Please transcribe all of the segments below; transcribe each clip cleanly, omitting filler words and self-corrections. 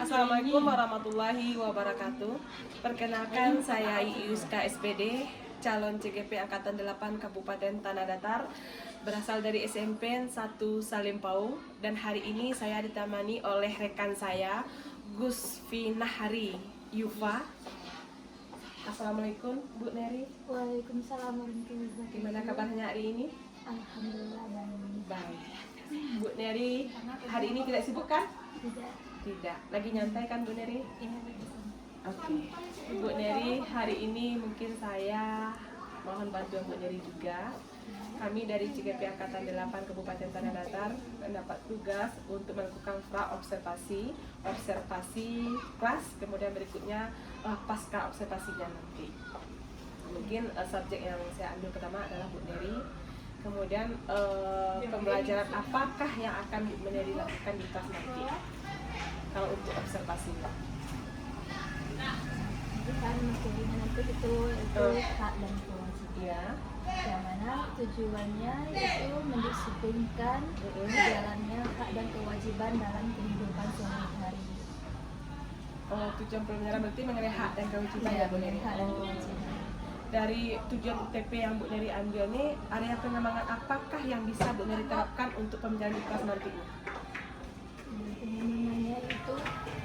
Assalamualaikum warahmatullahi wabarakatuh. Perkenalkan, saya Ius KSPD, calon CGP Angkatan 8 Kabupaten Tanah Datar, berasal dari SMP 1 Salimpau, dan hari ini saya ditemani oleh rekan saya, Gus Finahari Yufa. Assalamualaikum Bu Neri. Waalaikumsalam warahmatullahi wabarakatuh. Gimana kabarnya hari ini? Alhamdulillah Baik. Bu Neri, hari ini tidak sibuk kan? Tidak. Lagi nyantai kan Bu Neri? Iya, begitu. Oke. Bu Neri, hari ini mungkin saya mohon bantuan Bu Neri juga. Kami dari CGP Angkatan 8 Kabupaten Tanah Datar mendapat tugas untuk melakukan observasi kelas, kemudian berikutnya pasca observasinya nanti. Mungkin subjek yang saya ambil pertama adalah Bu Neri. Kemudian pembelajaran apakah yang akan Bu Neri lakukan di kelas nanti? Kalau untuk observasinya. Jadi kan materinya nanti itu hak dan kewajiban. Iya. Yang mana tujuannya itu mendisiplinkan jalannya hak dan kewajiban dalam kehidupan sehari-hari. Tujuan pembelajaran berarti mengenai hak dan kewajiban ya Bu Neri. Hak dan kewajiban. Dari tujuan UTP yang Bu Neri ambil ini, area pengembangan apakah yang bisa Bu Neri terapkan untuk pembelajaran di kelas nanti? Pengembangannya itu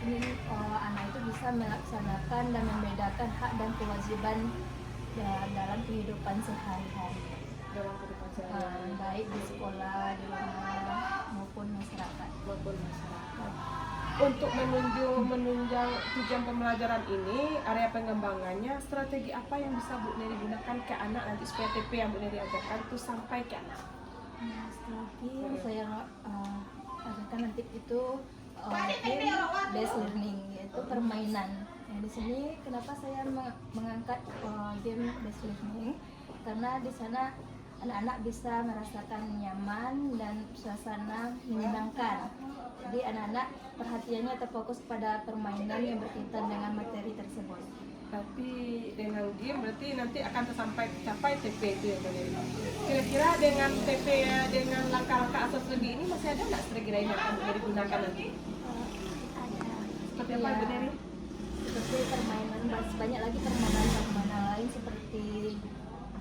ingin anak itu bisa melaksanakan dan membedakan hak dan kewajiban dalam kehidupan sehari-hari. Dalam kehidupan sehari-hari. Baik di sekolah, di rumah maupun masyarakat. Untuk menunjang tujuan pembelajaran ini, area pengembangannya, strategi apa yang bisa Bu Neri gunakan ke anak nanti supaya TP yang Bu Neri ajarkan itu sampai ke anak? Strategi yang saya ajarkan nanti itu game based learning, yaitu permainan. Di sini kenapa saya mengangkat game based learning? Karena di sana anak-anak bisa merasakan nyaman dan suasana menyenangkan. Jadi anak-anak perhatiannya terfokus pada permainan yang berkaitan dengan materi tersebut. Tapi dengan game berarti nanti akan tercapai TP itu ya Bu Neri. Kira-kira dengan TP ya, dengan langkah-langkah asas lebih ini masih ada nggak strategi lain yang akan Bu Neri gunakan nanti? Ada. Seperti apa Bu Neri? Seperti permainan, banyak lagi permainan lain seperti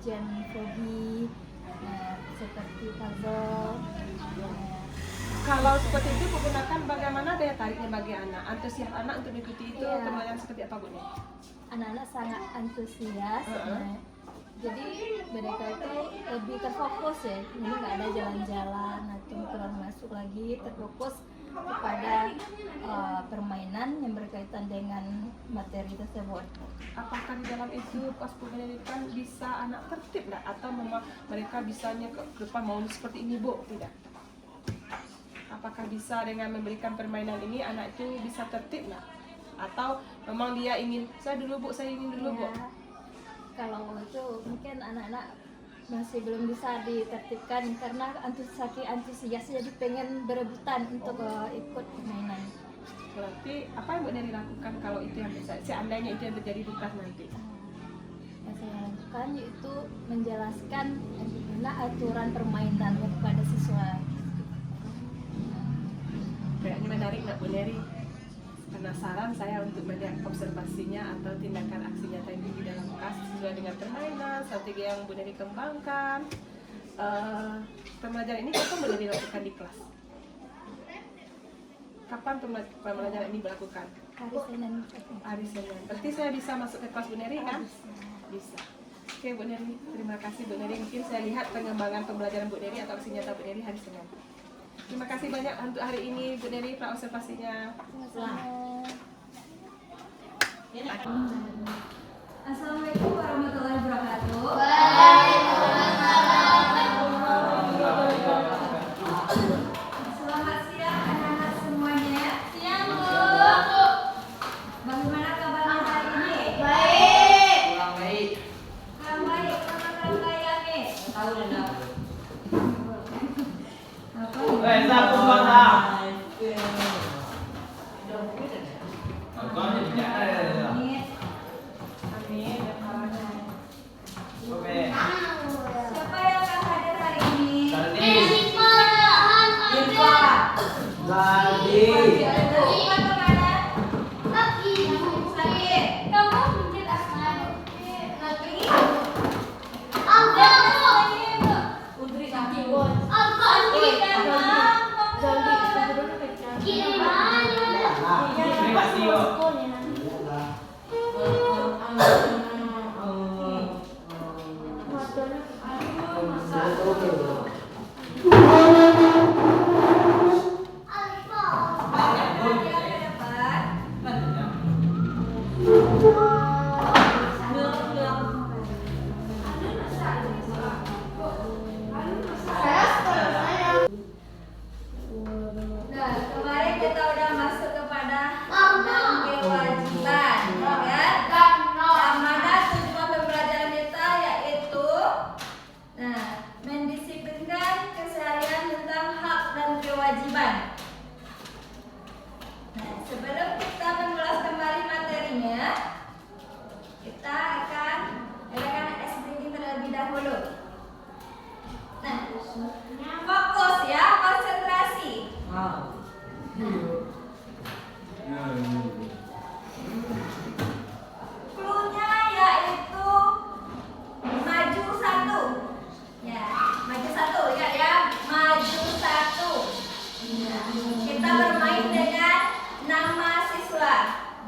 jam fobi, seperti puzzle. Kalau seperti itu menggunakan bagaimana daya tariknya bagi anak, antusias anak untuk mengikuti itu, pembelajaran seperti apa Bu Neri? Anak-anak sangat antusias. Jadi mereka itu lebih terfokus ya, ini nggak ada jalan-jalan atau keluar masuk lagi, terfokus kepada permainan yang berkaitan dengan materi tersebut. Apakah di dalam itu pas pendidikan bisa anak tertib nggak? Atau memang mereka bisanya ke depan mau seperti ini Bu? Tidak. Apakah bisa dengan memberikan permainan ini anak itu bisa tertib nggak? Atau memang dia ingin, saya dulu Bu, saya ingin dulu Bu? Kalau itu mungkin anak-anak masih belum bisa ditertibkan karena antusias jadi pengen berebutan untuk ikut permainan. Berarti apa yang Bu Neri lakukan kalau itu yang bisa, seandainya itu yang terjadi di kelas nanti? Yang saya lakukan yaitu menjelaskan bagaimana aturan permainan kepada siswa. Kayaknya menarik nggak Bu Neri? Penasaran saya untuk melihat observasinya atau tindakan aksi nyata itu di dalam kelas sesuai dengan permainan, strategi yang Bu Neri kembangkan. Pembelajaran ini kapan Bu Neri lakukan di kelas? Kapan pembelajaran ini dilakukan? Hari Senin. Hari Senin. Berarti saya bisa masuk ke kelas Bu Neri kan? Bisa. Oke Bu Neri, terima kasih Bu Neri. Mungkin saya lihat pengembangan pembelajaran Bu Neri atau aksi nyata Bu Neri hari Senin. Terima kasih banyak untuk hari ini Bu Neri pra observasinya. Assalamualaikum warahmatullahi wabarakatuh. Selamat siang anak-anak semuanya. Siang Bu. Bagaimana kabarnya hari ini? Baik. Kurang baik. Kurang baik. Kurang baik. Tahu dah. Apa? Satu mata. Amin. Amin. Oke. Siapa yang akan hadir hari ini? Tadi. Info. Tadi. Info kemana?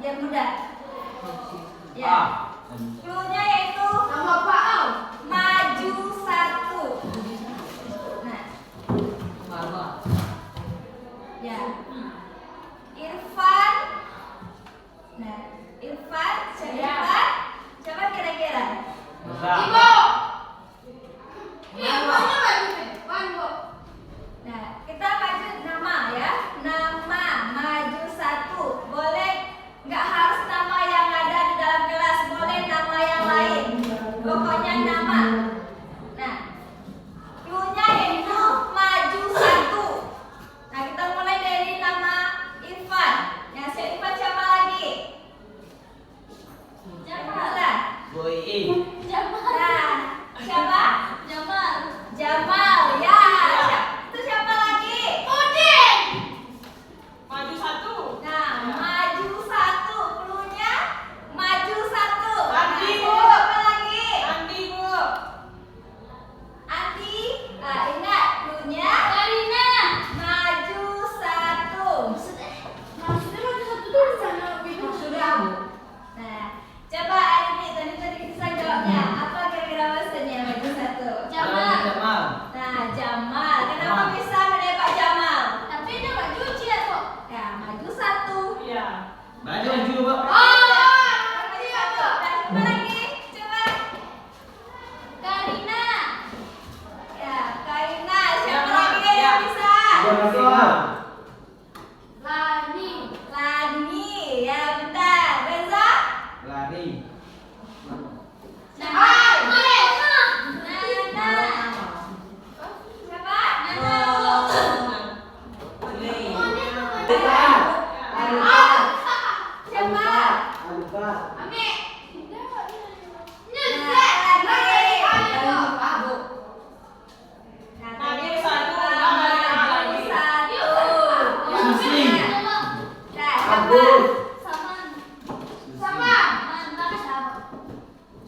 biar mudah. Ya. Cluenya yaitu maju satu. Nah. Ya. Irfan. Nah, Irfan, siapa? Siapa kira-kira? Ibu. Nah, kita maju nama ya. Nama maju satu. Boleh nggak harus nama yang ada di dalam kelas, boleh nama yang lain. Pokoknya nama. Nah, cluenya yaitu maju satu. Nah, kita mulai dari nama Irfan. Yang si Irfan siapa lagi? Jamal. Nah, siapa? Jamal. Ya. Itu siapa lagi? Maju satu. Nah, maju satu. Cluenya maju satu. Andi, Nah, Bu. siapa lagi? Andi, Bu. Andi. Ingat cluenya maju satu. Sudah. Nah, coba Andi tadi bisa jawabnya. Apa kira-kira maksudnya maju satu? Nah, Jamal. Kenapa bisa menembak Jamal? Ya, maju satu. Iya. Maju satu. Dan siapa lagi? Coba. Ya, Karina. Siapa lagi yang bisa? Lani. Ya, bentar. Reza. Nana. Siapa? Siapa? Maju satu, maju lagi. Susi.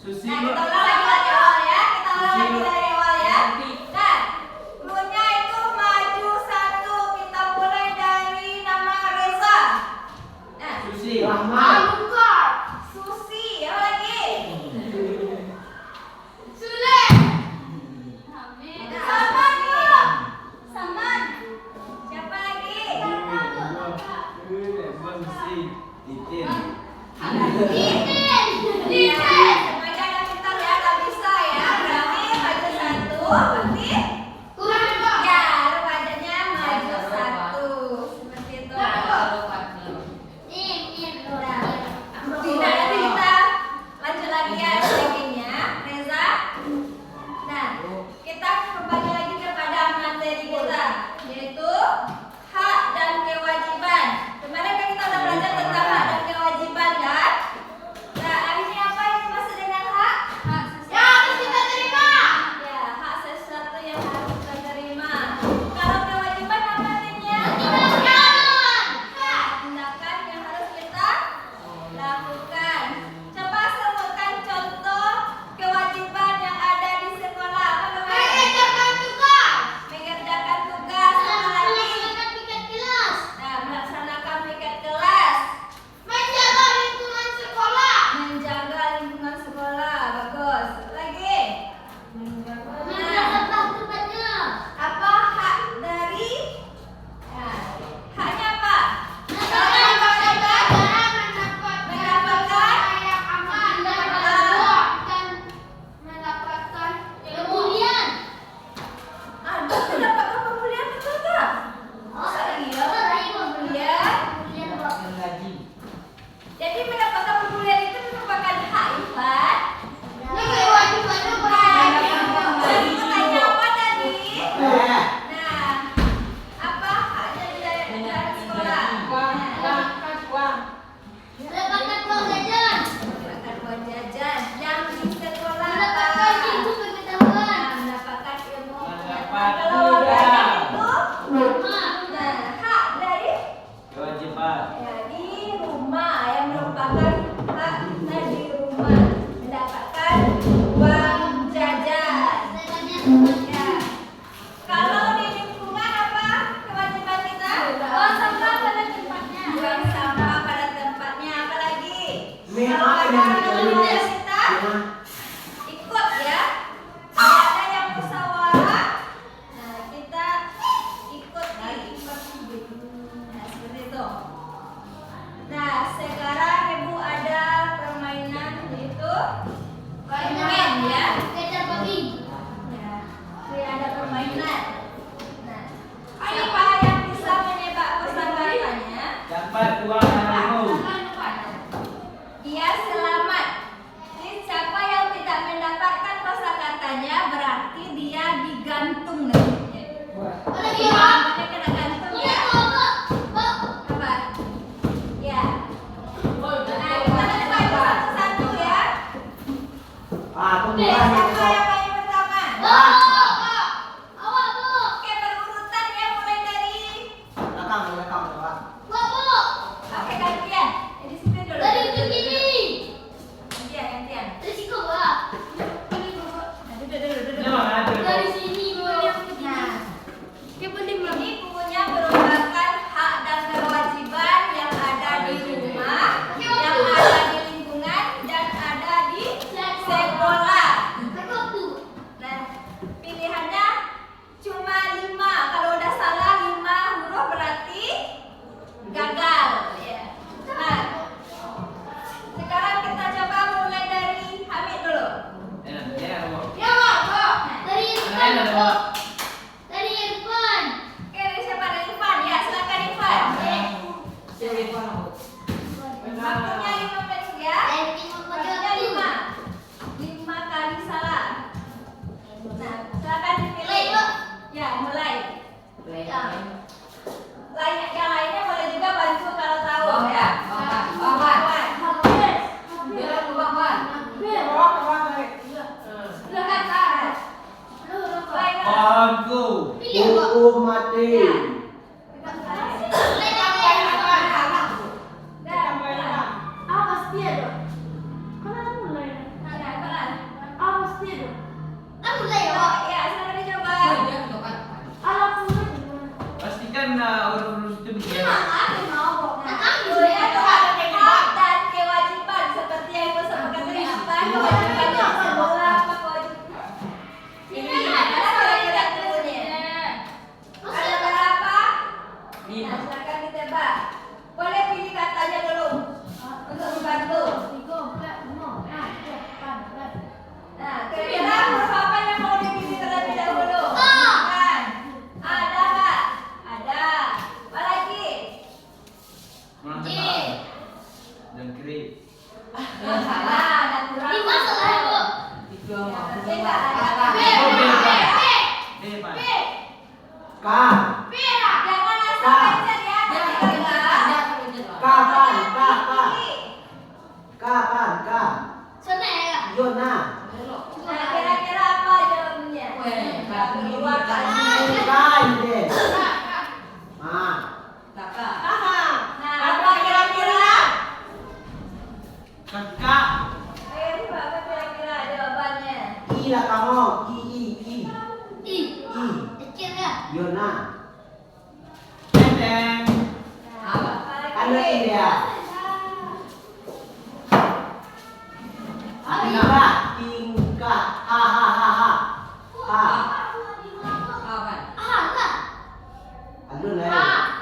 Susi. Nah, kita ulang lagi dari awal ya. Kita ulang lagi dari awal ya. Nah, cluenya itu maju satu. Kita mulai dari nama Reza. Nah, Susi. Susi. Apa lagi? Saman. Siapa lagi? Semuanya ada pintar ya, nggak bisa ya. Berarti maju satu. Berarti ya rupanya maju satu. Seperti itu. Nah, tidak nanti kita lanjut lagi ya selanjutnya, Reza. Nah, kita kembali lagi kepada materi kita, yaitu hak dan kewajiban. Kemarin kan kita udah belajar tentang hak dan kewajiban kan? Nah, hari ini apa yang dimaksud dengan hak? Ya, hak sesuatu yang harus kita terima. Kalau kewajiban apa artinya? Tindakan yang harus kita lakukan. Coba sebutkan contoh kewajiban yang ada di sekolah. Apa namanya? Mengerjakan tugas. Apa lagi? Nah, melaksanakan piket kelas. Menjaga lingkungan sekolah. Bagus. Lagi. Apa hak dari? Nah, haknya apa? Ada mendapatkan pembelian betul tak? Iya, pembelian. Jadi mendapatkan pembelian itu merupakan hak Irfan. Tanya apa tadi? Nah, apa haknya di dalam sekolah? Uang. Mendapatkan uang jajan yang di sekolah apa? Mendapatkan ilmu Mendapat Kalau uang. itu, nah hak dari Kewajiban. ya, di rumah yang merupakan hak kita di rumah mendapatkan uang jajan. Ya. Kalau di lingkungan apa kewajiban kita? Buang sampah pada tempatnya. Buang sampah pada tempatnya. Apa lagi? Memang yang kita ikut ya. Ada yang musyawarah. Nah, kita ikut nih. Nah, seperti itu. Nah, sekarang Ibu ada permainan yaitu permainan ya. Ya, ini ada permainan. Nah, siapa yang bisa menebak kosakatanya? Dapat uang harimau. Dia selamat. Ini siapa yang tidak mendapatkan kosakatanya berarti dia digantung nanti. Namanya kena gantung ya. Apa? Ya. Nah, kita menebak satu-satu ya. Siapa yang paling pertama? Oke, berurutan ya, mulai dari oke, gantian. Di sini dulu. Gantian. Nah, duduk. Jangan ada. Nah, ini bukunya merupakan hak dan kewajiban yang ada di rumah, yang ada di lingkungan, dan ada di sekolah. Nah, pilihannya cuma 5. Kalau udah salah 5 huruf berarti gagal. Ya. Nah, sekarang kita coba mulai dari Hamid dulu. Oke, dari siapa? Dari Irfan. Ya, silakan Irfan. Waktunya 5 menit ya. Waktunya 5. 5 kali salah. Nah, silakan dipilih. Ya, mulai. Yang lainnya boleh juga bantu kalau tahu ya. Silakan Kak. Pohonku. Hukum mati. Pastikan urus-urus itu bisa. Dan kewajiban seperti yang Ibu sebutkan tadi, apa kewajibannya? Semua apa kewajiban? Ini adalah kira-kira dulunya. Ada berapa? Nah, silakan ditebak. Boleh pilih katanya dulu untuk membantu. Nah, kira-kira huruf apa yang mau dipilih terlebih dahulu? Kan? Ada nggak? Ada. Apa lagi? Dan kiri. Salah, dan kurang. Tidak ada. Depan. K. Jangan asal pencet ya. Yona. Nah, kira-kira apa jawabannya? Keluar tadi. Kaide. Nah, apa kira-kira? Kakak. Apa kira-kira jawabannya? I lah kamu. I. Yona. Tenteng. Nah, apa Ada lagi? dia. Tingka. Tingka. Ha. Aduh lah.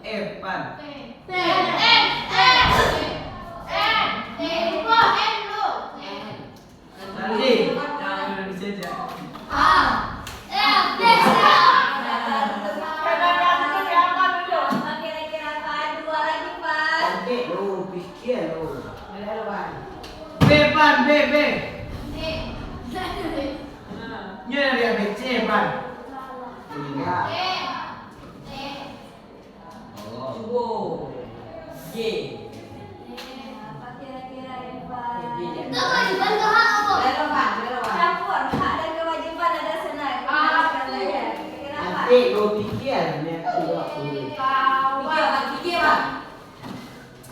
Epan. Nanti. Jangan Indonesia aja. Apa kira-kira Pak? 2 lagi Pak. Cantik lu, pikir lu. Bepan, B. Nya dia BC, Pan. Tinggal. Oh. Apa kira-kira ya Pak? Kewajiban ke hak apa? Campur hak dan kewajiban ada senang. Kira-kira apa? Nanti lu pikir nih juga boleh.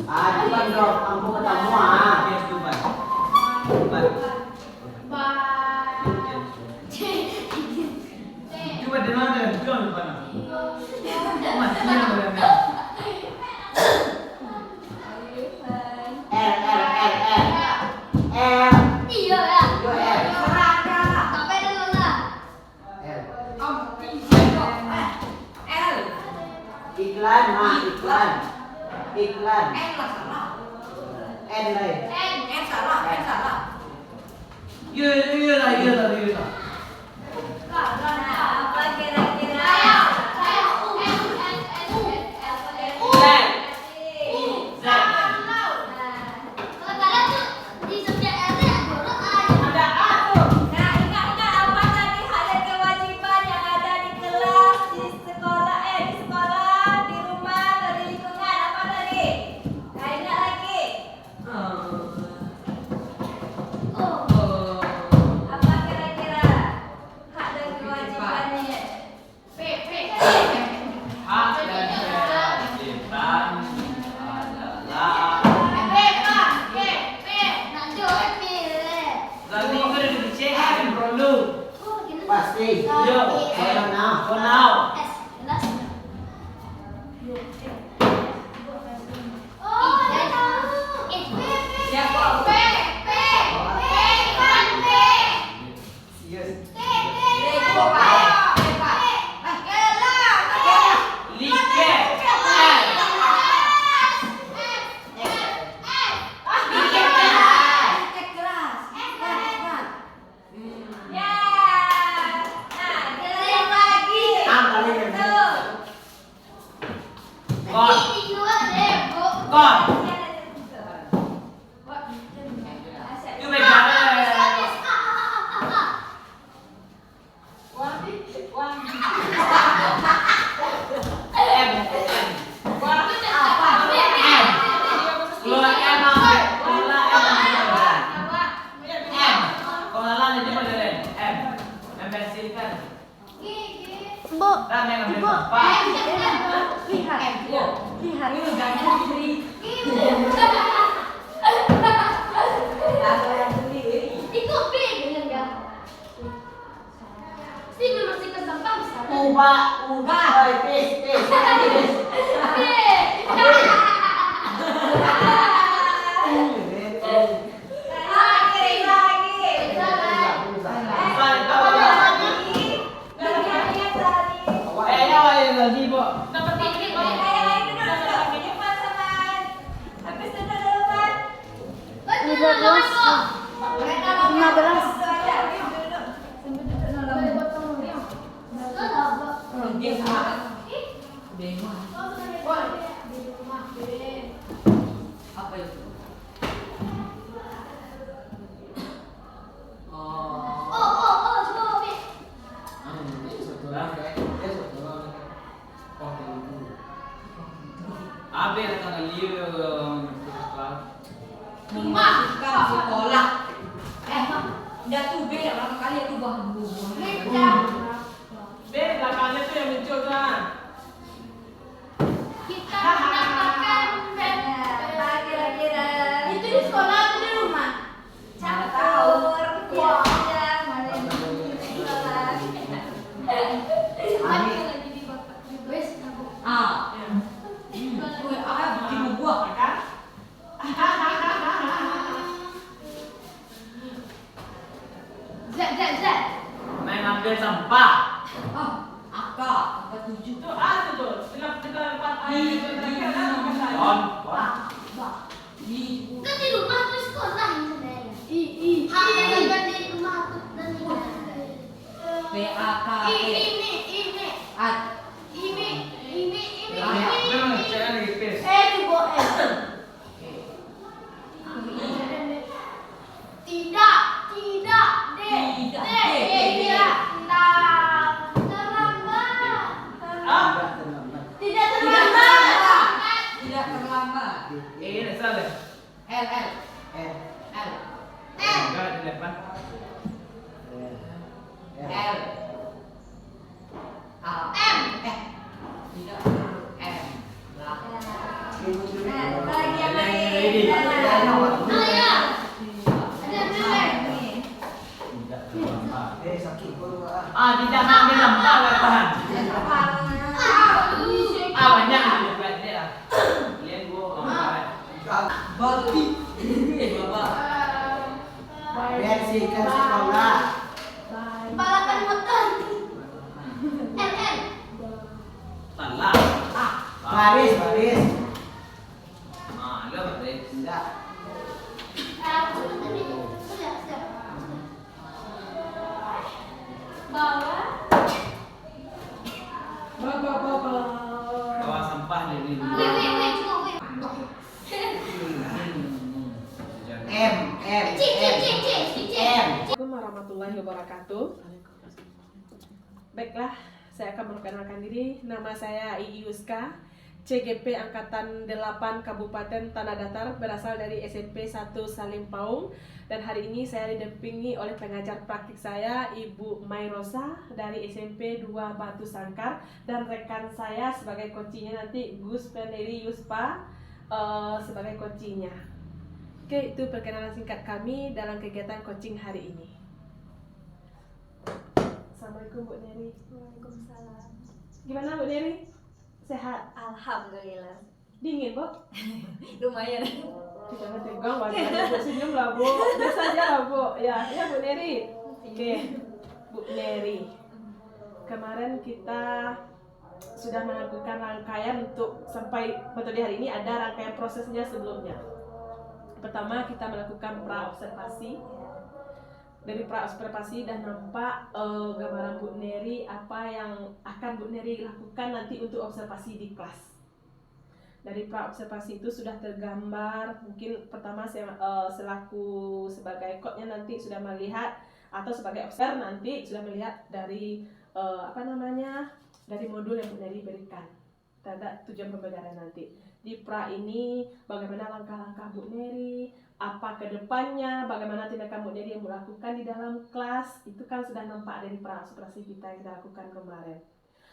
Depan dong, kamu ketemu Yes, tu, Pan. Pan. Iya ya. Yo L. Sampai dengan lah. L. L. Iklan, nah iklan. Iklan. N lah salah. N lagi. N salah. N salah. Iya lah. Apa kira-kira? Saya U. Z. Kalau kalian tuh di setiap RT ada huruf A. Ada A tuh. Nah, ingat apa tadi hal dan kewajiban yang ada di kelas, di sekolah, di rumah, atau di lingkungan. Apa tadi? Nah, ingat lagi. Apa kira-kira hak dan kewajibannya? Hak dan kewajiban adalah Nanti pilih. Lalu kita udah dicek perlu. Oh, gini. Pasti. Yo. Kalau now. For now. S. Jelas. Oh, saya tahu. Siapa? Yes. Like. God. God. Itu Apa itu? Apa yang akan liu Memasukkan sekolah. Udah tuh B berapa kali aku bahan B belakangnya tuh yang muncul kan. Kita mendapatkan kira-kira itu di sekolah atau di rumah? campur ya udah mana yang di sekolah. A. Gue A bikin gua kan? Z. main ambil sampah. Apa 7 Itu A tuh. Kita 4 A itu terakhir kan bukan saya. On. Kan di rumah atau di sekolah sebenarnya? Hak dan kewajiban di rumah dan di sekolah. B A K Ini. Memang saya lagi pes. Tidak, D. Tidak. Tidak. Terlambat. Tidak terlambat. Tidak terlambat. Ini salah. L. Enggak di depan. L. A. M. Tidak. M. Lagi yang lain. Ayah. Sakit pun. Tidak ambil sampah lepas. Banyak di depan dia. Lihat gua. Babi. Bapak. Ya. bersihkan sekolah. Bye. Balakan makan. RR. Salah. Baris, baris. Ah, lo baris. Enggak. Sudah. Bawah. Bawa sampah dari dulu. Wait, tunggu, wait. M. C. M. Assalamualaikum warahmatullahi wabarakatuh. Baiklah, saya akan memperkenalkan diri. Nama saya Ii Yuska, CGP Angkatan 8 Kabupaten Tanah Datar, berasal dari SMP 1 Salim Paung. Dan hari ini saya didampingi oleh pengajar praktik saya, Ibu Mairosa dari SMP 2 Batu Sangkar, dan rekan saya sebagai coachingnya nanti Gus Peneri Yuspa sebagai coachingnya. Oke, itu perkenalan singkat kami dalam kegiatan coaching hari ini. Assalamualaikum Bu Neri. Waalaikumsalam. Gimana Bu Neri? Sehat? Alhamdulillah. Dingin Bu? Lumayan. Jangan tegang wajahnya Bu, senyum lah Bu. Biasa aja lah Bu. Ya Bu Neri. Oke, Bu Neri. Kemarin kita sudah melakukan rangkaian untuk sampai metode hari ini, ada rangkaian prosesnya sebelumnya. Pertama kita melakukan pra-observasi. Dari pra-observasi dan nampak gambaran Bu Neri, apa yang akan Bu Neri lakukan nanti untuk observasi di kelas. Dari pra-observasi itu sudah tergambar, mungkin pertama saya selaku sebagai coach-nya nanti sudah melihat, atau sebagai observer nanti sudah melihat dari dari modul yang Bu Neri berikan terhadap tujuan pembelajaran nanti. Di pra ini bagaimana langkah-langkah Bu Neri, apa ke depannya, bagaimana tindakan Bu Neri yang melakukan di dalam kelas, itu kan sudah nampak dari pra-observasi kita yang kita lakukan kemarin.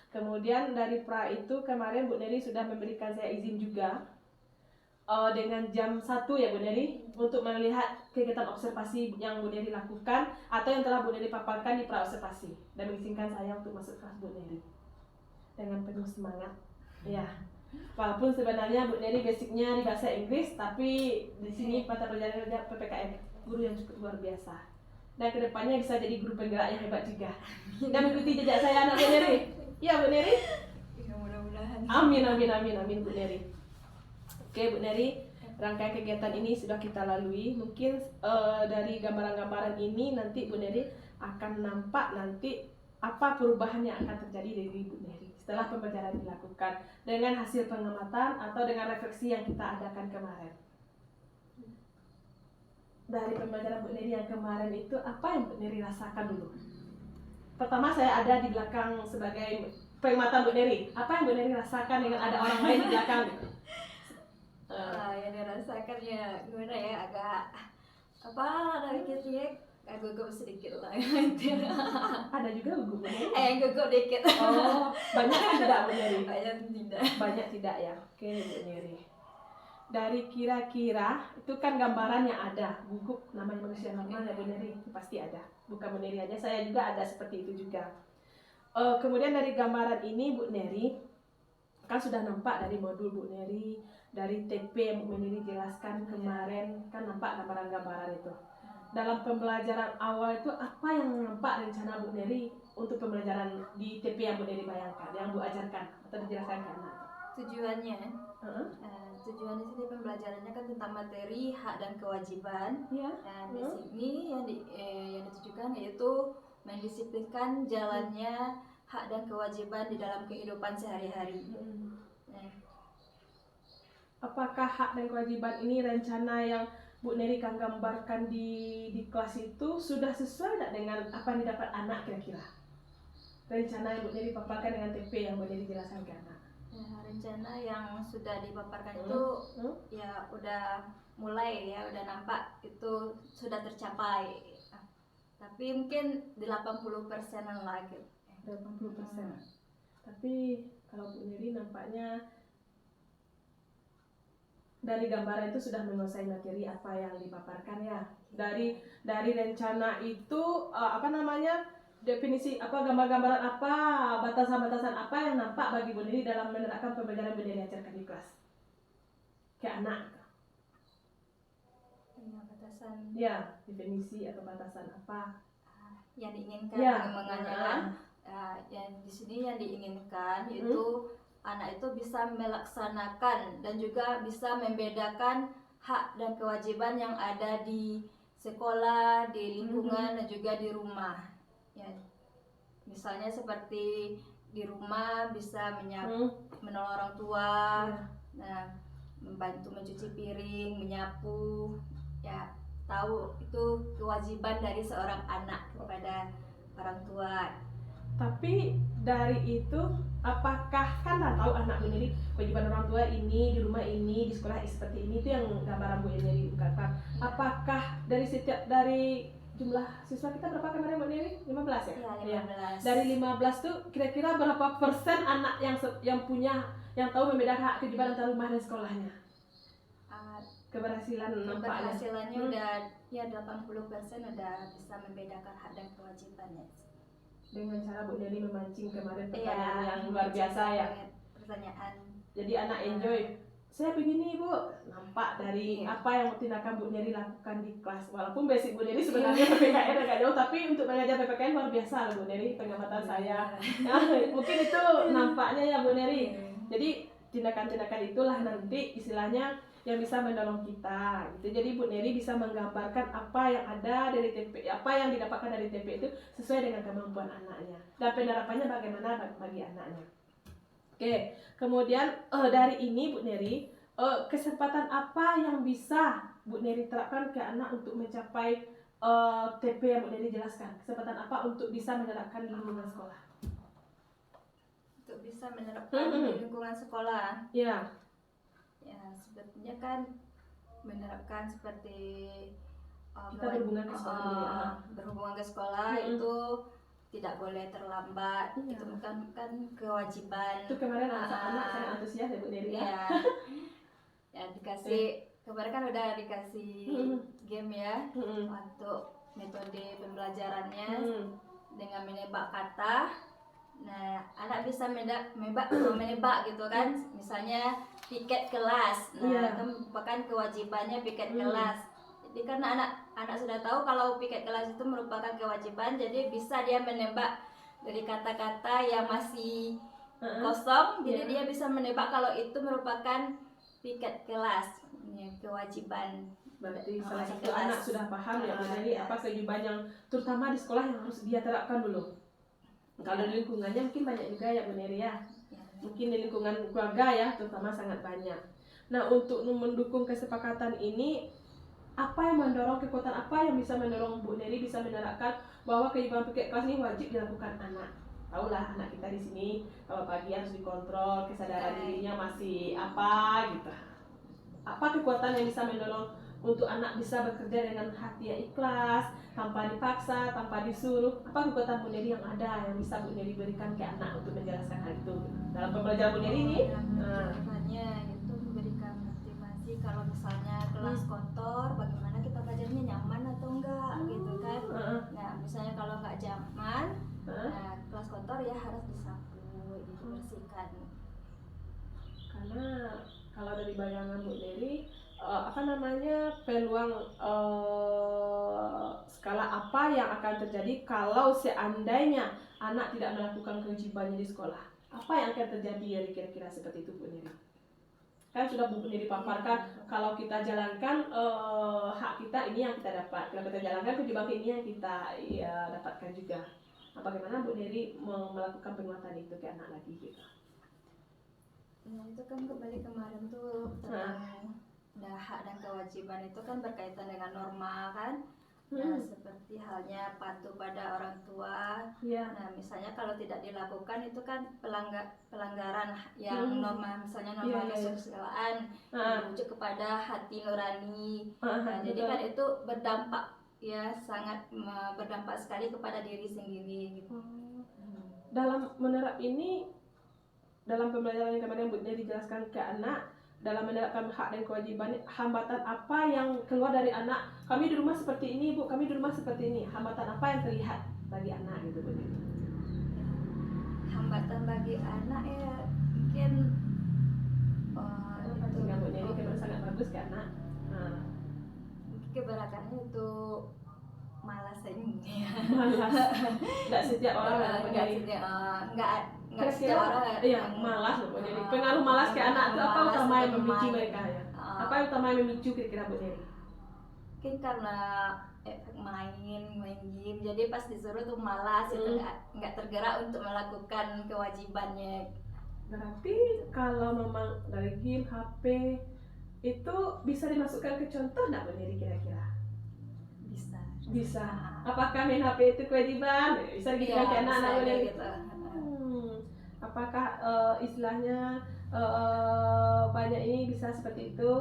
Kemudian dari pra itu kemarin Bu Neri sudah memberikan saya izin juga dengan jam 1 ya Bu Neri, untuk melihat kegiatan observasi yang Bu Neri lakukan atau yang telah Bu Neri paparkan di pra observasi, dan mengizinkan saya untuk masuk kelas Bu Neri dengan penuh semangat. Ya, walaupun sebenarnya Bu Neri basicnya di bahasa Inggris, tapi di sini mata pelajarannya PPKN, guru yang cukup luar biasa. Dan kedepannya bisa jadi guru penggerak yang hebat juga. Dan mengikuti jejak saya anak Bu Neri. Ya Bu Neri. Ya, mudah-mudahan. Amin Bu Neri. Oke Bu Neri, rangkaian kegiatan ini sudah kita lalui. Mungkin dari gambaran-gambaran ini nanti Bu Neri akan nampak nanti apa perubahan yang akan terjadi dari Bu Neri setelah pembelajaran dilakukan dengan hasil pengamatan atau dengan refleksi yang kita adakan kemarin. Dari pembelajaran Bu Neri yang kemarin itu, apa yang Bu Neri rasakan dulu? Pertama saya ada di belakang sebagai pengamatan Bu Neri. Apa yang Bu Neri rasakan dengan ada orang lain di belakang? Yang dirasakan ya gimana ya, agak dari kecil agak gugup sedikit lah. Ada juga gugup Bu Neri? Gugup dikit. Oh, banyak kan tidak Bu Neri? Banyak tidak. Banyak tidak ya. Oke Bu Neri. Dari kira-kira itu kan gambaran yang ada, gugup namanya manusia normal ya Bu Neri, pasti ada. Bukan Bu Neri aja, saya juga ada seperti itu juga. Kemudian dari gambaran ini Bu Neri kan sudah nampak dari modul Bu Neri, dari TP yang Bu Neri jelaskan kemarin, kan nampak gambaran-gambaran itu. Dalam pembelajaran awal itu apa yang nampak rencana Bu Neri untuk pembelajaran di TP yang Bu Neri bayangkan, yang Bu ajarkan atau dijelaskan ke anak? Tujuannya Tujuan di sini pembelajarannya kan tentang materi hak dan kewajiban. Iya. Nah, di sini yang ditujukan yaitu mendisiplinkan jalannya hak dan kewajiban di dalam kehidupan sehari-hari. Nah, Apakah hak dan kewajiban ini rencana yang Bu Neri kan gambarkan di kelas itu sudah sesuai tidak dengan apa yang didapat anak kira-kira? Rencana yang Bu Neri paparkan dengan TP yang Bu Neri jelaskan ke anak. rencana yang sudah dipaparkan itu ya udah mulai ya, udah nampak itu sudah tercapai. Tapi mungkin 80%-an lagi. 80%. Tapi kalau Bu Neri nampaknya dari gambaran itu sudah menguasai materi apa yang dipaparkan ya. Dari rencana itu definisi apa, gambar-gambaran apa, batasan-batasan apa yang nampak bagi Bu Neri dalam menerapkan pembelajaran Bu Neri ajarkan di kelas ke anak. Ya, batasan Ya, definisi atau batasan apa? yang diinginkan Ya. perkembangannya kan. Yang di sini yang diinginkan itu anak itu bisa melaksanakan dan juga bisa membedakan hak dan kewajiban yang ada di sekolah, di lingkungan dan juga di rumah. Ya, misalnya seperti di rumah bisa menolong orang tua, nah membantu mencuci piring, menyapu, ya tahu itu kewajiban dari seorang anak kepada orang tua. Tapi dari itu, apakah kan lah tahu anak Bu Neri kewajiban orang tua ini di rumah ini di sekolah seperti ini, itu yang gambaran Bu Neri ungkapkan. Apakah dari jumlah siswa kita berapa kemarin Bu Neri? 15 ya? Ya, 15. Dari 15 tuh kira-kira berapa persen anak yang tahu membedakan hak kewajiban antara rumah dan sekolahnya? Keberhasilan nampaknya. Keberhasilannya udah ya 80% udah bisa membedakan hak dan kewajibannya. Dengan cara Bu Neri memancing kemarin Iya, pertanyaan yang luar biasa ya. Pertanyaan. Jadi anak enjoy. Saya begini Bu, nampak dari apa yang tindakan Bu Neri lakukan di kelas. Walaupun basic Bu Neri sebenarnya PPKN agak jauh, tapi untuk mengajar PPKN luar biasa loh Bu Neri, pengamatan saya. Nah, mungkin itu nampaknya ya Bu Neri. Jadi tindakan-tindakan itulah nanti istilahnya yang bisa menolong kita gitu. Jadi Bu Neri bisa menggambarkan apa yang ada dari TP, apa yang didapatkan dari TP itu sesuai dengan kemampuan anaknya dan penerapannya bagaimana bagi anaknya. Oke, kemudian dari ini Bu Neri, kesempatan apa yang bisa Bu Neri terapkan ke anak untuk mencapai TP yang Bu Neri jelaskan? Kesempatan apa untuk bisa menerapkan di lingkungan sekolah? Untuk bisa menerapkan di lingkungan sekolah. Ya. Ya, sebetulnya kan menerapkan seperti kita berhubungan ke sekolah. Berhubungan ke sekolah itu tidak boleh terlambat. Itu kan kewajiban. Itu kemarin anak sangat antusias ya Bu Neri ya. Ya dikasih kemarin kan udah dikasih game ya untuk metode pembelajarannya dengan menebak kata. Nah, anak bisa menebak gitu kan, misalnya piket kelas. Nah, itu merupakan kewajibannya piket kelas. Jadi karena anak sudah tahu kalau piket kelas itu merupakan kewajiban, jadi bisa dia menebak dari kata-kata yang masih kosong. Jadi dia bisa menebak kalau itu merupakan piket kelas, kewajiban. Berarti salah satu anak sudah paham ya Bu Neri apa kewajiban yang terutama di sekolah yang harus dia terapkan dulu. Kalau di lingkungannya mungkin banyak juga ya Bu Neri ya. Mungkin di lingkungan keluarga ya terutama sangat banyak. Nah, untuk mendukung kesepakatan ini, apa yang mendorong, kekuatan apa yang bisa mendorong Bu Neri bisa menerapkan bahwa kewajiban piket kelas ini wajib dilakukan anak? Tahulah anak kita di sini kalau pagi harus dikontrol, kesadaran dirinya masih apa gitu. Apa kekuatan yang bisa mendorong untuk anak bisa bekerja dengan hati yang ikhlas, tanpa dipaksa, tanpa disuruh? Apa kekuatan Bu Neri yang ada yang bisa Bu Neri berikan ke anak untuk menjelaskan hal itu dalam pembelajaran Bu Neri ini? Hanya itu memberikan motivasi kalau misalnya kelas kotor, bagaimana kita belajarnya nyaman atau enggak gitu kan? Nah, misalnya kalau enggak nyaman, nah, kelas kotor ya harus disapu, dibersihkan. Karena kalau dari bayangan Bu Neri, peluang skala apa yang akan terjadi kalau seandainya anak tidak melakukan kewajibannya di sekolah? Apa yang akan terjadi ya kira-kira seperti itu Bu Neri? Kan sudah Bu Neri paparkan kalau kita jalankan hak kita ini yang kita dapat, kalau kita jalankan kewajiban ini yang kita dapatkan juga. Nah, bagaimana Bu Neri melakukan penguatan itu ke anak lagi gitu? Nah, itu kan kembali kemarin tuh tentang hak dan kewajiban itu kan berkaitan dengan norma kan. Nah, seperti halnya patuh pada orang tua. Nah, misalnya kalau tidak dilakukan itu kan pelanggaran yang norma, misalnya norma kesusilaan merujuk kepada hati nurani. Nah, jadi kan itu berdampak ya, sangat berdampak sekali kepada diri sendiri gitu. Dalam menerap ini, dalam pembelajaran yang kemarin Bu Neri dijelaskan ke anak, dalam menerapkan hak dan kewajiban, hambatan apa yang keluar dari anak? Kami di rumah seperti ini Bu, kami di rumah seperti ini. Hambatan apa yang terlihat bagi anak gitu Bu Neri? Hambatan bagi anak ya mungkin Bu Neri kemarin sangat bagus ke anak. keberatan itu malas ini. Malas. Nggak setiap orang ada Bu Neri. Nggak setiap orang. Iya, malas loh Bu Neri. Pengaruh malas ke anak itu apa Malas utama yang untuk memicu main. mereka ya? Apa yang utama yang memicu kira-kira Bu Neri? Mungkin karena efek main game, jadi pas disuruh tuh malas itu nggak tergerak untuk melakukan kewajibannya. Berarti kalau memang dari game, HP itu bisa dimasukkan ke contoh nggak Bu Neri kira-kira? Bisa. Bisa. Apakah main HP itu kewajiban? Bisa digitukan ke anak-anak Bu Neri? gitu. Apakah istilahnya banyak ini bisa seperti itu?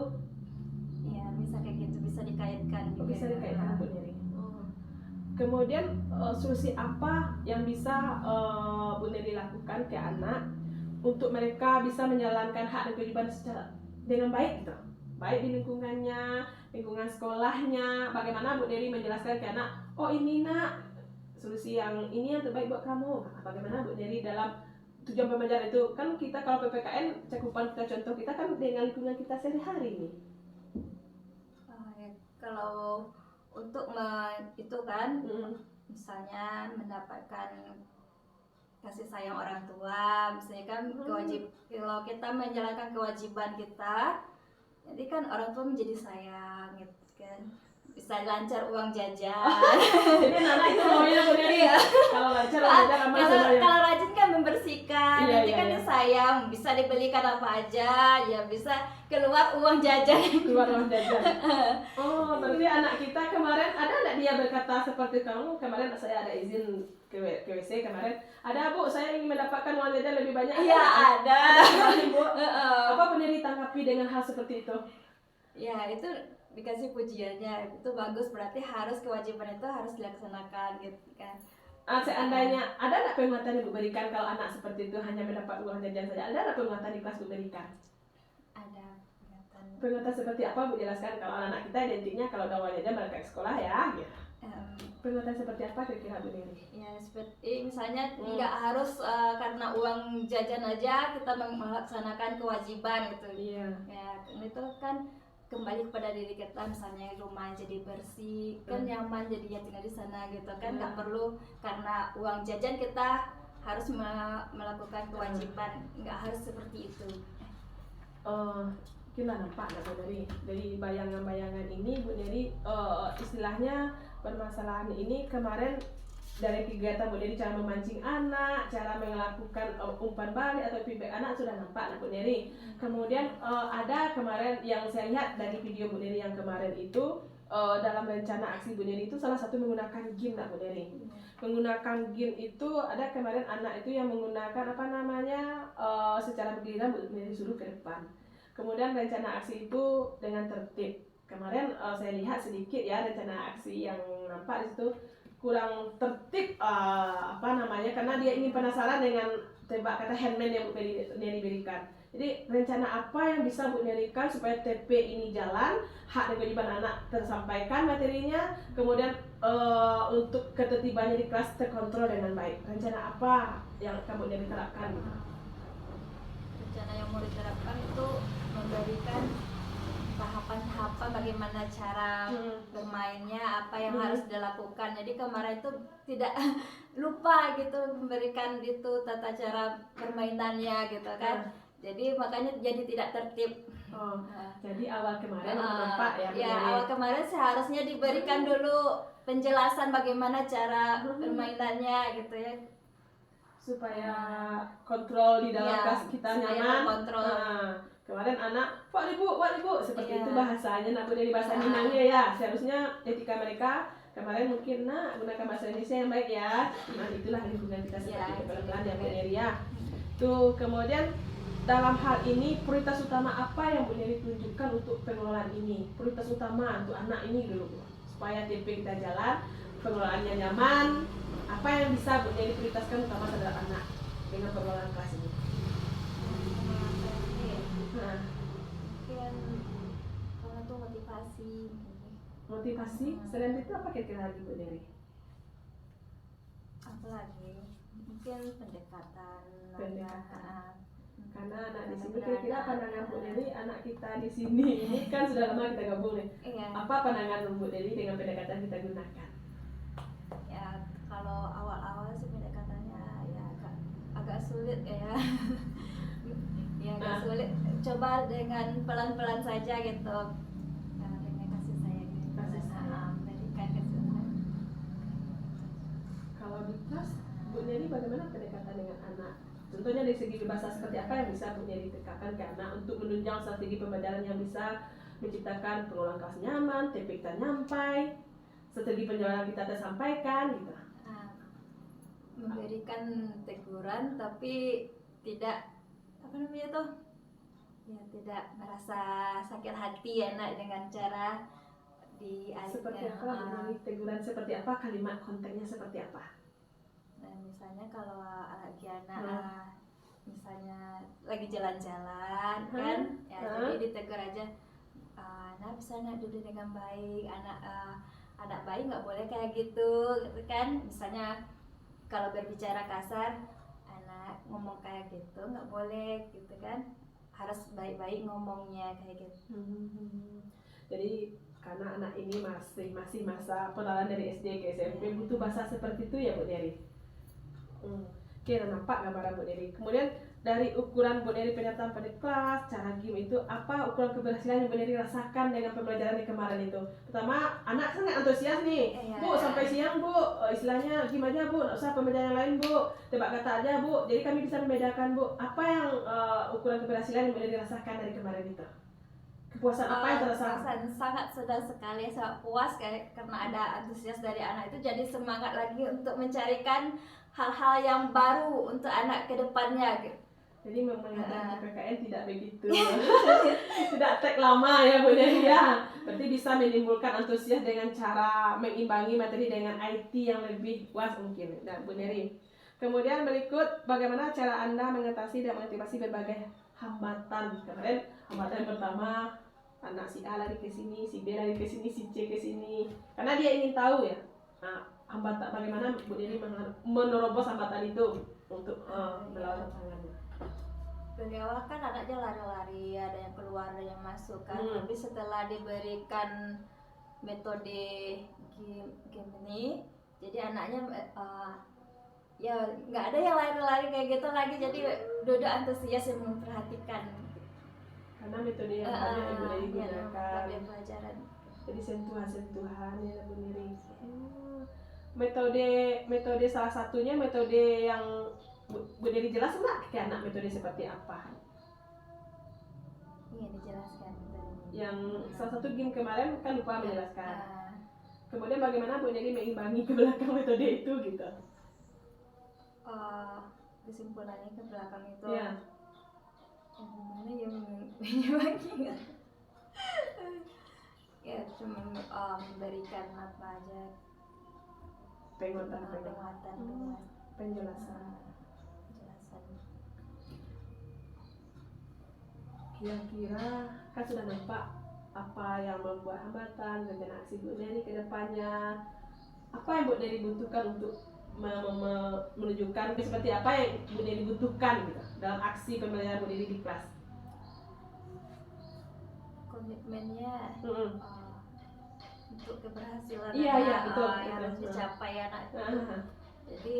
Iya, bisa kayak gitu, bisa dikaitkan juga. Bisa dikaitkan Bu Neri. Kemudian solusi apa yang bisa Bu Neri lakukan ke anak untuk mereka bisa menjalankan hak dan kewajiban secara dengan baik gitu? Baik di lingkungannya, lingkungan sekolahnya. Bagaimana Bu Neri menjelaskan ke anak, oh ini nak solusi yang ini yang terbaik buat kamu. Bagaimana Bu Neri dalam tujuan pembelajaran itu? Kan kita kalau PPKN cakupan kita contoh kita kan dengan lingkungan kita sehari-hari nih. Kalau untuk itu kan misalnya mendapatkan kasih sayang orang tua, misalnya kan kalau kita menjalankan kewajiban kita, jadi kan orang tua menjadi sayang gitu kan, bisa lancar uang jajan. Jadi anak itu maunya Bu Neri. Kalau lancar uang jajan sama semuanya. Kalau rajin kan membersihkan, Iya, nanti iya, kan iya. disayang, bisa dibelikan apa aja, ya bisa keluar uang jajan. Keluar uang jajan. Oh, berarti anak kita kemarin ada nggak dia berkata seperti kamu kemarin saya ada izin ke WC kemarin. Ada Bu, saya ingin mendapatkan uang jajan lebih banyak. Iya ada. Bu. Apa Bu Neri tanggapi dengan hal seperti itu? Ya itu dikasih pujiannya, itu bagus, berarti harus kewajiban itu harus dilaksanakan gitu kan. Seandainya ada nggak penguatan yang Bu berikan kalau anak seperti itu hanya mendapat uang jajan saja? Ada nggak penguatan di kelas Bu berikan? Ada peringatan. Penguatan seperti apa Bu jelaskan kalau anak kita identiknya kalau ada uang jajan balik ke sekolah ya? Gitu. Penguatan seperti apa kira-kira Bu Neri? Ya seperti misalnya nggak harus karena uang jajan aja kita melaksanakan kewajiban gitu. Iya. Ya itu kan kembali kepada diri kita, misalnya rumah jadi bersih kan nyaman jadinya tinggal di sana gitu kan, nggak perlu karena uang jajan kita harus melakukan kewajiban, nggak harus seperti itu. Kita nampak nggak Bu Neri dari bayangan-bayangan ini Bu Neri istilahnya permasalahan ini kemarin dari kegiatan Bu Neri cara memancing anak, cara melakukan umpan balik atau feedback anak sudah nampak Bu Neri. Kemudian ada kemarin yang saya lihat dari video Bu Neri yang kemarin itu dalam rencana aksi Bu Neri itu salah satu menggunakan game Bu Neri. Menggunakan game itu ada kemarin anak itu yang menggunakan apa namanya secara bergiliran Bu Neri suruh ke depan. Kemudian rencana aksi itu dengan tertib. Kemarin saya lihat sedikit ya rencana aksi yang nampak di situ kurang tertib karena dia ingin penasaran dengan tembak kata handman yang Bu Neri berikan. Jadi rencana apa yang bisa Bu Nerikan supaya TP ini jalan, hak dan kewajiban anak tersampaikan materinya, kemudian untuk ketertibannya di kelas terkontrol dengan baik. Rencana apa yang kamu Neri terapkan? Rencana yang mau diterapkan itu memberikan tahapan-tahapan bagaimana cara bermainnya, apa yang harus dilakukan. Jadi kemarin itu tidak lupa gitu memberikan itu tata cara permainannya gitu kan. Jadi makanya jadi tidak tertib. Jadi awal kemarin nampak ya. Ya awal kemarin seharusnya diberikan dulu penjelasan bagaimana cara permainannya gitu ya. Supaya kontrol di dalam kelas kita nyaman. Kontrol. Kemarin anak, Pak Ibu, seperti itu bahasanya, nak dari bahasa Minangnya ya. Seharusnya etika mereka kemarin mungkin gunakan bahasa Indonesia yang baik ya. Nah itulah lingkungan kita seperti itu pelan-pelan ya Bu Neri ya. Tuh kemudian dalam hal ini prioritas utama apa yang Bu Neri tunjukkan untuk pengelolaan ini? Prioritas utama untuk anak ini dulu Bu, supaya TP kita jalan, pengelolaannya nyaman. Apa yang bisa Bu Neri prioritaskan utama terhadap anak dengan pengelolaan kelas ini? Mungkin kalau itu Motivasi, selain itu apa kira-kira lagi Bu Neri? apalagi mungkin pendekatan. Karena anak di sini kira-kira pandangan Bu Neri anak kita di sini ini kan sudah lama kita gabung nih. Iya. Apa pandangan Bu Neri dengan pendekatan kita gunakan? Ya kalau awal-awal sih pendekatannya ya agak sulit ya. Ya agak sulit. Coba dengan pelan-pelan saja gitu. Nah, dengan kasih sayang gitu. Kasih sayang. Berikan kasih sayang. Kalau di kelas Bu Neri bagaimana pendekatan dengan anak? Contohnya dari segi bahasa seperti apa yang bisa Bu Neri tekankan ke anak untuk menunjang strategi pembelajaran yang bisa menciptakan pengulang kelas nyaman, TP kita nyampai, strategi penjelasan kita tersampaikan gitu. Nah, memberikan teguran tapi tidak apa namanya tuh ya tidak merasa sakit hati anak dengan cara Seperti apa Bu Neri? Teguran seperti apa? Kalimat kontennya seperti apa? Nah, misalnya kalau lagi anak misalnya lagi jalan-jalan kan ya jadi ditegur aja, nah bisa anak duduk dengan baik, anak bayi nggak boleh kayak gitu kan. Misalnya kalau berbicara kasar, anak ngomong kayak gitu nggak boleh gitu kan, harus baik-baik ngomongnya kayak gitu. Jadi karena anak ini masih masa pengenalan dari SD ke SMP butuh bahasa seperti itu ya Bu Neri. Oke, nampak gambaran Bu Neri. Kemudian dari ukuran Bu Neri penyertaan pada kelas, cara game itu apa ukuran keberhasilan yang Bu Neri rasakan dengan pembelajaran di kemarin itu? Pertama, anak sangat antusias nih. Iya. Bu, sampai siang Bu, istilahnya game aja Bu, nggak usah pembelajaran yang lain Bu, tebak kata aja Bu. Jadi kami bisa membedakan Bu, apa yang ukuran keberhasilan yang Bu Neri rasakan dari kemarin itu? Kepuasan apa yang terasa? Sangat sedang sekali, sangat puas karena ada antusias dari anak itu, jadi semangat lagi untuk mencarikan hal-hal yang baru untuk anak ke depannya gitu. Jadi menghadapi PKN tidak begitu, tidak tek lama ya Bu Neri ya. Berarti bisa menimbulkan antusias dengan cara mengimbangi materi dengan IT yang lebih puas mungkin. Nah Bu Neri, kemudian berikut bagaimana cara Anda mengatasi dan mengantisipasi berbagai hambatan. Kemarin hambatan pertama anak si A lari ke sini, si B lari ke sini, si C ke sini, karena dia ingin tahu ya. Nah, hambatan bagaimana Bu Neri menerobos hambatan itu untuk melawan tantangannya. Dari awal kan anaknya lari-lari, ada yang keluar, ada yang masuk kan. Tapi setelah diberikan metode game ini, jadi anaknya ya nggak ada yang lari-lari kayak gitu lagi, jadi duduk antusias yang memperhatikan. Karena metode yang banyak yang boleh digunakan. Pelajaran. Jadi sentuhan-sentuhan ya Bu Neri. Metode salah satunya metode yang Bu Neri jelas nggak ke anak metode seperti apa? Iya dijelaskan metodenya. Yang salah satu game kemarin kan lupa menjelaskan. Kemudian bagaimana Bu Neri mengimbangi ke belakang metode itu gitu? Kesimpulannya ke belakang itu. Ya. Gimana yang menyimbangi ya cuma memberikan apa aja Penguatan. Penjelasan. penjelasan. Kira-kira kan sudah nampak apa yang membuat hambatan, rencana aksi Bu Neri ke depannya. Apa yang Bu Neri butuhkan untuk menunjukkan seperti apa yang Bu Neri butuhkan gitu dalam aksi pembelajaran Bu Neri di kelas. Komitmennya untuk keberhasilan Iya, betul. yang harus dicapai anak itu. Jadi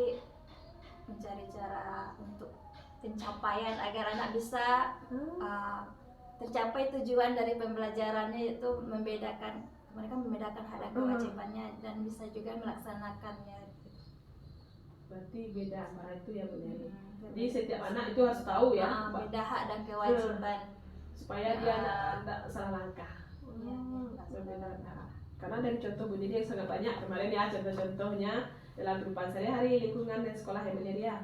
mencari cara untuk pencapaian agar anak bisa tercapai tujuan dari pembelajarannya, itu mereka membedakan hak dan kewajibannya dan bisa juga melaksanakannya. Berarti beda antara itu ya Bu Neri. Jadi setiap anak itu harus tahu ya Beda hak dan kewajiban supaya dia tidak salah langkah. Berbeda hak. Karena dari contoh Bu Neri yang sangat banyak kemarin ya, contoh-contohnya dalam kehidupan sehari-hari, lingkungan dan sekolah ya Bu Neri ya.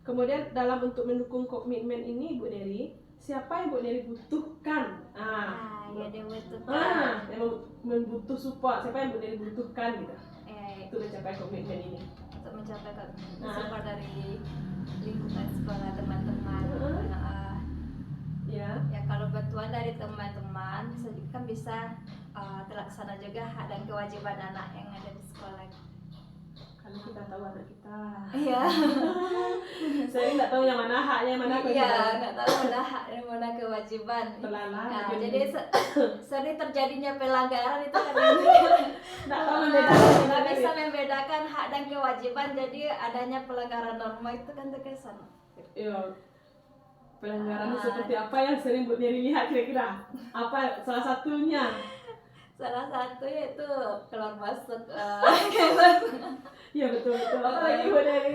Kemudian dalam untuk mendukung komitmen ini Bu Neri, siapa yang Bu Neri butuhkan? Ya dia butuhkan. Yang membutuh support, siapa yang Bu Neri butuhkan gitu untuk mencapai komitmen ini? Untuk mencapai support dari lingkungan sekolah, teman-teman. Ya. Ya kalau bantuan dari teman-teman kan bisa terlaksana juga hak dan kewajiban anak yang ada di sekolah. Karena kita tahu anak kita. Iya. Saya nggak tahu yang mana haknya, yang mana Iya, kewajiban. nggak tahu mana hak dan mana kewajiban. Terlalu. Nah, jadi sering terjadinya pelanggaran itu karena Nggak tahu membedakan. nggak bisa membedakan hak dan kewajiban. Jadi adanya pelanggaran norma itu kan terkesan. Iya. Pelanggaran seperti apa yang sering Bu Neri lihat kira-kira? Apa salah satunya? Salah satu yaitu keluar masuk Iya betul. Apa lagi Bu Neri?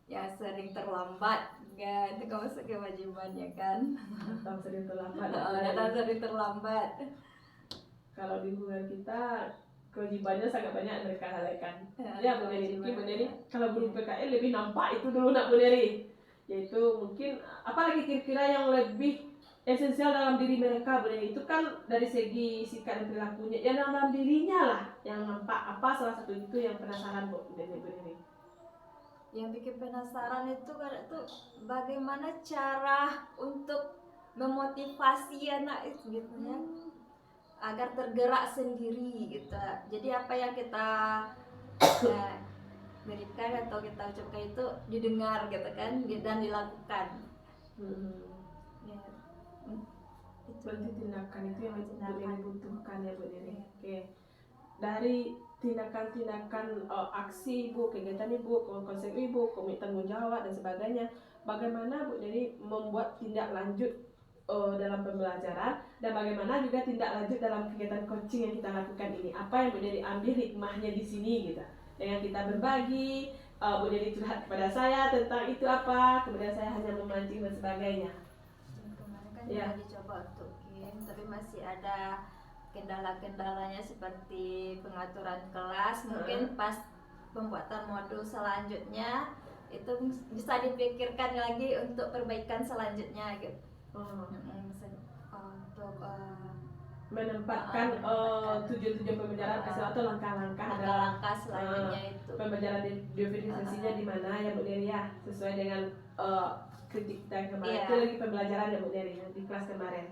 ya sering terlambat. Ya, itu kan masuk kewajibannya kan. Datang sering terlambat. Datang sering terlambat. Kalau di lingkungan kita kewajibannya sangat banyak mereka lalaikan. Ya, Ya Bu Neri, mungkin Bu kewajiban. Neri kalau guru PKL lebih nampak itu dulu nak Bu Neri. Yaitu mungkin apalagi kira-kira yang lebih esensial dalam diri mereka Bu Neri. Itu kan dari segi sikap dan perilakunya, ya dalam dirinya lah yang nampak. Apa salah satu itu yang penasaran Bu Neri? Yang bikin penasaran itu kan itu bagaimana cara untuk memotivasi anak itu gitu ya, agar tergerak sendiri gitu. Jadi apa yang kita berikan atau kita ucapkan itu didengar gitu kan dan dilakukan. Ya, itu Berarti tindakan itu yang Bu Neri butuhkan ya Bu Neri. Iya. Oke. Dari tindakan-tindakan aksi Ibu, kegiatan Ibu, konsep Ibu, komitmen tanggung jawab dan sebagainya, bagaimana Bu Neri membuat tindak lanjut dalam pembelajaran dan bagaimana juga tindak lanjut dalam kegiatan coaching yang kita lakukan ini? Apa yang Bu Neri ambil hikmahnya di sini gitu? Dengan kita berbagi, Bu Neri curhat kepada saya tentang itu apa, kemudian saya hanya memancing dan sebagainya. kemarin kan Iya. lagi coba untuk game, tapi masih ada kendala-kendalanya seperti pengaturan kelas. Mungkin pas pembuatan modul selanjutnya itu bisa dipikirkan lagi untuk perbaikan selanjutnya gitu. Untuk Menempatkan tujuan-tujuan pembelajaran atau langkah-langkah dalam langkah-langkah selanjutnya itu. pembelajaran definisinya di mana ya Bu Neri ya, sesuai dengan kritik kita yang kemarin. Iya. Itu lagi pembelajaran ya Bu Neri di kelas kemarin.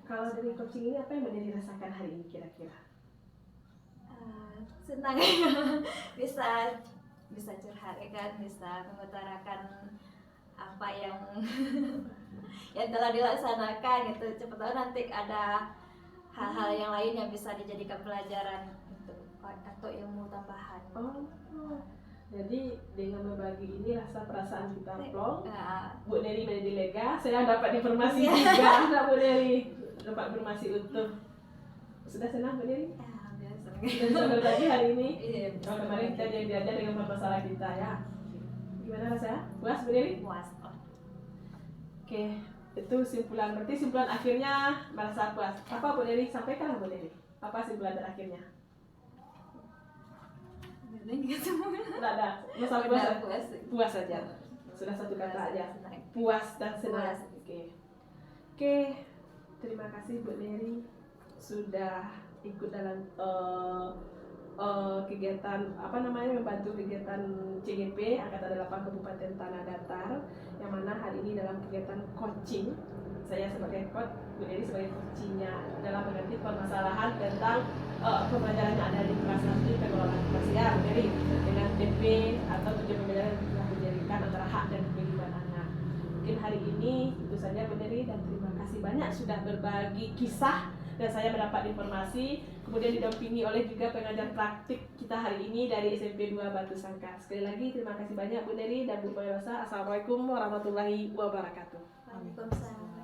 Kalau dari coaching ini apa yang Bu Neri rasakan hari ini kira-kira? Senang bisa curhat ya kan, bisa mengutarakan apa yang yang telah dilaksanakan gitu. Cepat tahu nanti ada hal-hal yang lain yang bisa dijadikan pelajaran untuk atau ilmu tambahan. Jadi dengan berbagi ini rasa perasaan kita plong, Nah, Bu Neri menjadi lega. Saya dapat informasi juga, Bu Neri dapat informasi utuh. Sudah senang Bu Neri? biasa. Sudah bisa berbagi hari ini. Iya, Kalau kemarin kita diajar dengan masalah kita ya. Gimana rasanya? Puas Bu Neri? puas. Oke, itu simpulan. Berarti simpulan akhirnya merasa puas. Apa Bu Neri? Sampaikan Bu Neri. Apa simpulan terakhirnya? Tidak ada. Masalah puas. Udah puas. Puas saja. Sudah satu kata aja. Senang. Puas dan senang. Puas. Oke. Terima kasih Bu Neri sudah ikut dalam kegiatan membantu kegiatan CGP Angkatan 8 Kabupaten Tanah Datar, yang mana hari ini dalam kegiatan coaching, saya sebagai coach, Bu Neri sebagai coachingnya dalam mengerti permasalahan tentang pembelajaran yang ada di kelas 1 pengelolaan kelas ya Bu Neri, dengan TP atau tujuan pembelajaran yang telah dijadikan antara hak dan kewajiban anak. Mungkin hari ini itu saja Bu Neri, dan terima kasih banyak sudah berbagi kisah dan saya mendapat informasi, kemudian didampingi oleh juga pengajar praktik kita hari ini dari SMP 2 Batu Sangkar. Sekali lagi terima kasih banyak Bu Neri dan Bu Pemirsa. Assalamualaikum warahmatullahi wabarakatuh. Waalaikumsalam.